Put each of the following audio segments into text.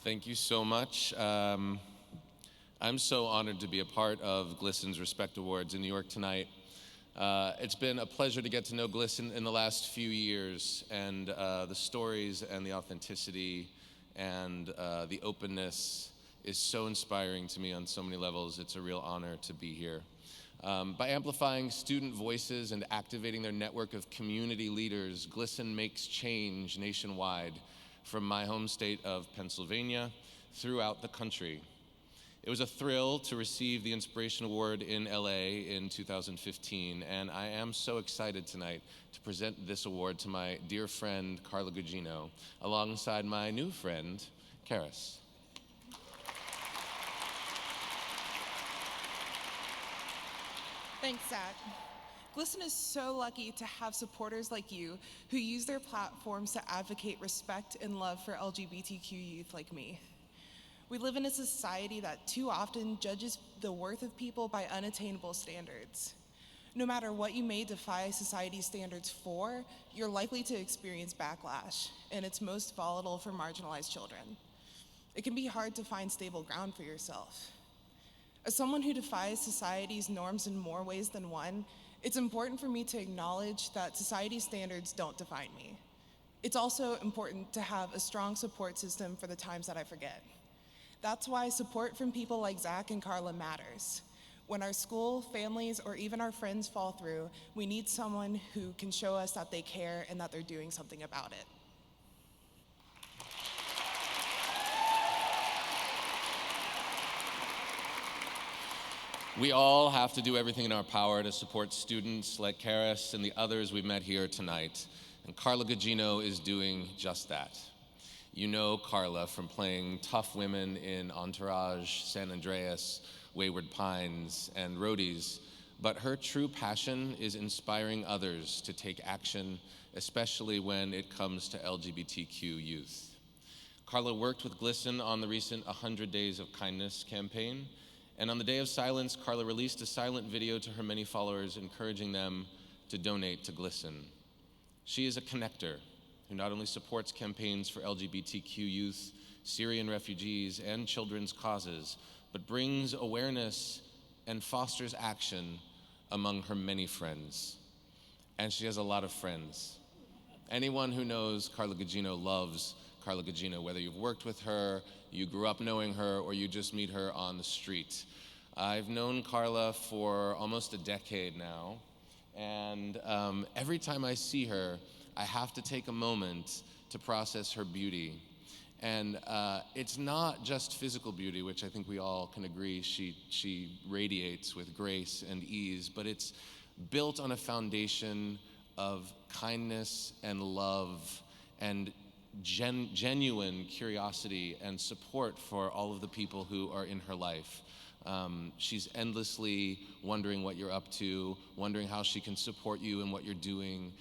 Thank you so much. I'm so honored to be a part of GLSEN's Respect Awards in New York tonight. It's been a pleasure to get to know GLSEN in the last few years, and the stories and the authenticity and the openness is so inspiring to me on so many levels. It's a real honor to be here. By amplifying student voices and activating their network of community leaders, GLSEN makes change nationwide, from my home state of Pennsylvania throughout the country. It was a thrill to receive the Inspiration Award in LA in 2015, and I am so excited tonight to present this award to my dear friend Carla Gugino, alongside my new friend, Keress. Thanks, Zach. GLSEN is so lucky to have supporters like you who use their platforms to advocate respect and love for LGBTQ youth like me. We live in a society that too often judges the worth of people by unattainable standards. No matter what you may defy society's standards for, you're likely to experience backlash, and it's most volatile for marginalized children. It can be hard to find stable ground for yourself. As someone who defies society's norms in more ways than one, it's important for me to acknowledge that society's standards don't define me. It's also important to have a strong support system for the times that I forget. That's why support from people like Zach and Carla matters. When our school, families, or even our friends fall through, we need someone who can show us that they care and that they're doing something about it. We all have to do everything in our power to support students like Keress and the others we've met here tonight, and Carla Gugino is doing just that. You know Carla from playing tough women in Entourage, San Andreas, Wayward Pines, and Roadies, but her true passion is inspiring others to take action, especially when it comes to LGBTQ youth. Carla worked with GLSEN on the recent 100 Days of Kindness campaign, and on the Day of Silence, Carla released a silent video to her many followers, encouraging them to donate to GLSEN. She is a connector who not only supports campaigns for LGBTQ youth, Syrian refugees, and children's causes, but brings awareness and fosters action among her many friends. And she has a lot of friends. Anyone who knows Carla Gugino loves Carla Gugino, whether you've worked with her, you grew up knowing her, or you just meet her on the street. I've known Carla for almost a decade now, and every time I see her, I have to take a moment to process her beauty. And it's not just physical beauty, which I think we all can agree she radiates with grace and ease, but it's built on a foundation of kindness and love and genuine curiosity and support for all of the people who are in her life. She's endlessly wondering what you're up to, wondering how she can support you in what you're doing,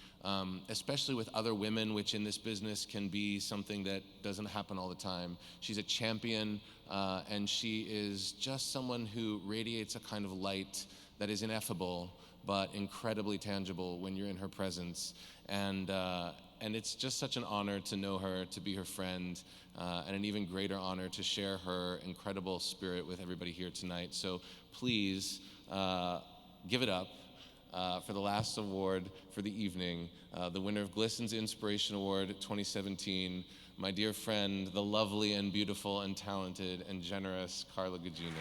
especially with other women, which in this business can be something that doesn't happen all the time. She's a champion, and she is just someone who radiates a kind of light that is ineffable, but incredibly tangible when you're in her presence. And it's just such an honor to know her, to be her friend, and an even greater honor to share her incredible spirit with everybody here tonight. So please give it up for the last award for the evening, the winner of GLSEN's Inspiration Award 2017, my dear friend, the lovely and beautiful and talented and generous Carla Gugino.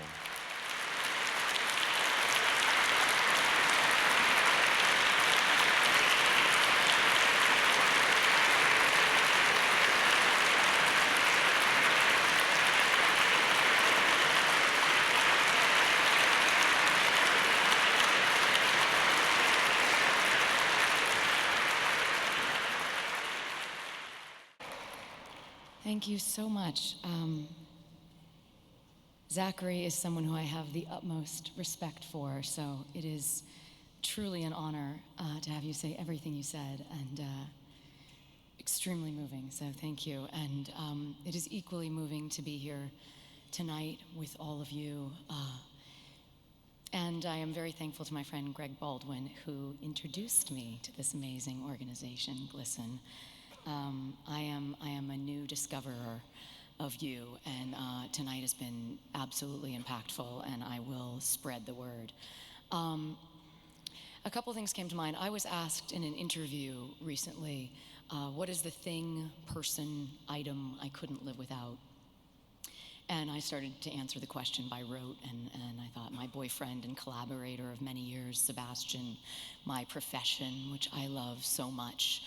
Thank you so much. Zachary is someone who I have the utmost respect for, so it is truly an honor to have you say everything you said, and extremely moving, so thank you. And it is equally moving to be here tonight with all of you. And I am very thankful to my friend Greg Baldwin, who introduced me to this amazing organization, GLSEN. I am a new discoverer of you, and tonight has been absolutely impactful, and I will spread the word. A couple things came to mind. I was asked in an interview recently, what is the thing, person, item I couldn't live without? And I started to answer the question by rote, and I thought my boyfriend and collaborator of many years, Sebastian, my profession, which I love so much,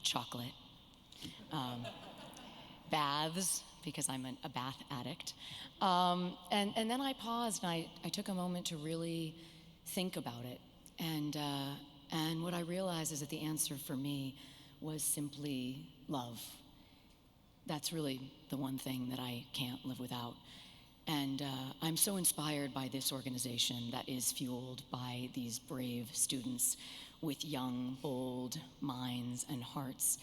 chocolate, baths, because I'm a bath addict. And then I paused, and I took a moment to really think about it. And what I realized is that the answer for me was simply love. That's really the one thing that I can't live without. And I'm so inspired by this organization that is fueled by these brave students with young, bold minds and hearts.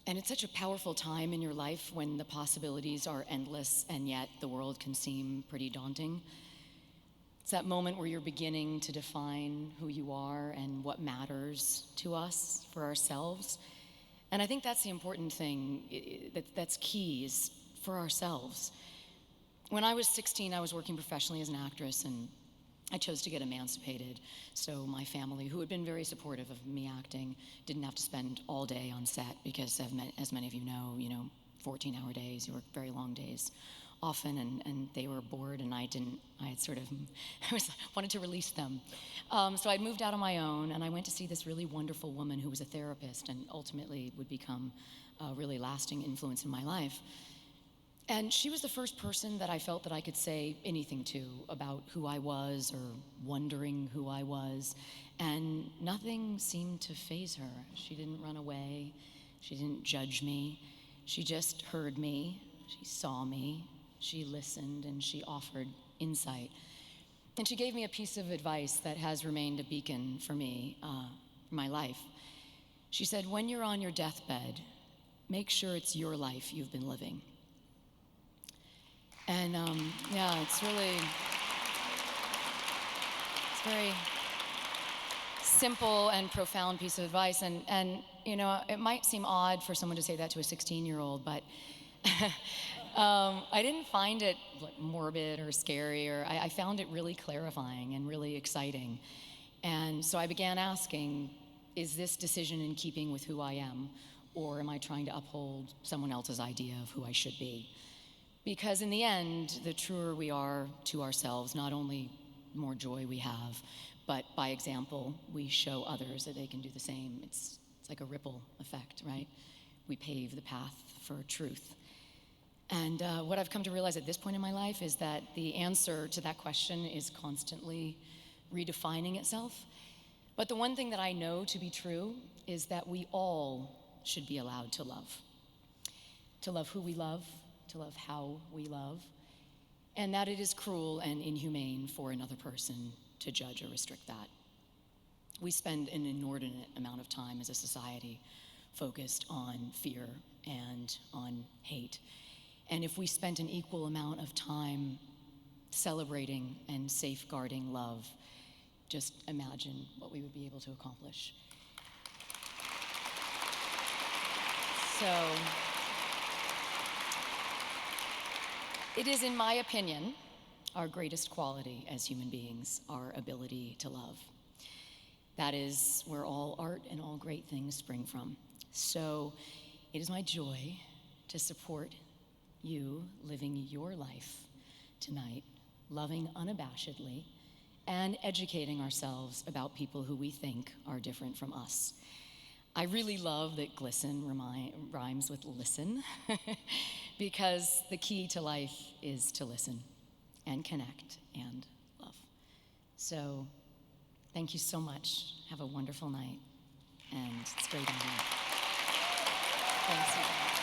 And it's such a powerful time in your life when the possibilities are endless and yet the world can seem pretty daunting. It's that moment where you're beginning to define who you are and what matters to us for ourselves. And I think that's the important thing that's key, is for ourselves. When I was 16, I was working professionally as an actress, and I chose to get emancipated. So my family, who had been very supportive of me acting, didn't have to spend all day on set because, as many of you know, 14-hour days, you work very long days often, and they were bored, and I had sort of, wanted to release them. So I'd moved out on my own, and I went to see this really wonderful woman who was a therapist and ultimately would become a really lasting influence in my life. And she was the first person that I felt that I could say anything to about who I was or wondering who I was, and nothing seemed to faze her. She didn't run away. She didn't judge me. She just heard me. She saw me. She listened, and she offered insight. And she gave me a piece of advice that has remained a beacon for me, my life. She said, when you're on your deathbed, make sure it's your life you've been living. And it's very simple and profound piece of advice. And it might seem odd for someone to say that to a 16-year-old, but I didn't find it morbid or scary, or I found it really clarifying and really exciting. And so I began asking, is this decision in keeping with who I am, or am I trying to uphold someone else's idea of who I should be? Because in the end, the truer we are to ourselves, not only the more joy we have, but by example, we show others that they can do the same. It's like a ripple effect, right? We pave the path for truth. And what I've come to realize at this point in my life is that the answer to that question is constantly redefining itself. But the one thing that I know to be true is that we all should be allowed to love who we love, to love how we love, and that it is cruel and inhumane for another person to judge or restrict that. We spend an inordinate amount of time as a society focused on fear and on hate. And if we spent an equal amount of time celebrating and safeguarding love, just imagine what we would be able to accomplish. So, it is, in my opinion, our greatest quality as human beings, our ability to love. That is where all art and all great things spring from. So, it is my joy to support you living your life tonight, loving unabashedly, and educating ourselves about people who we think are different from us. I really love that GLSEN rhymes with listen, because the key to life is to listen and connect and love. So thank you so much. Have a wonderful night, and it's great to be here. Thanks.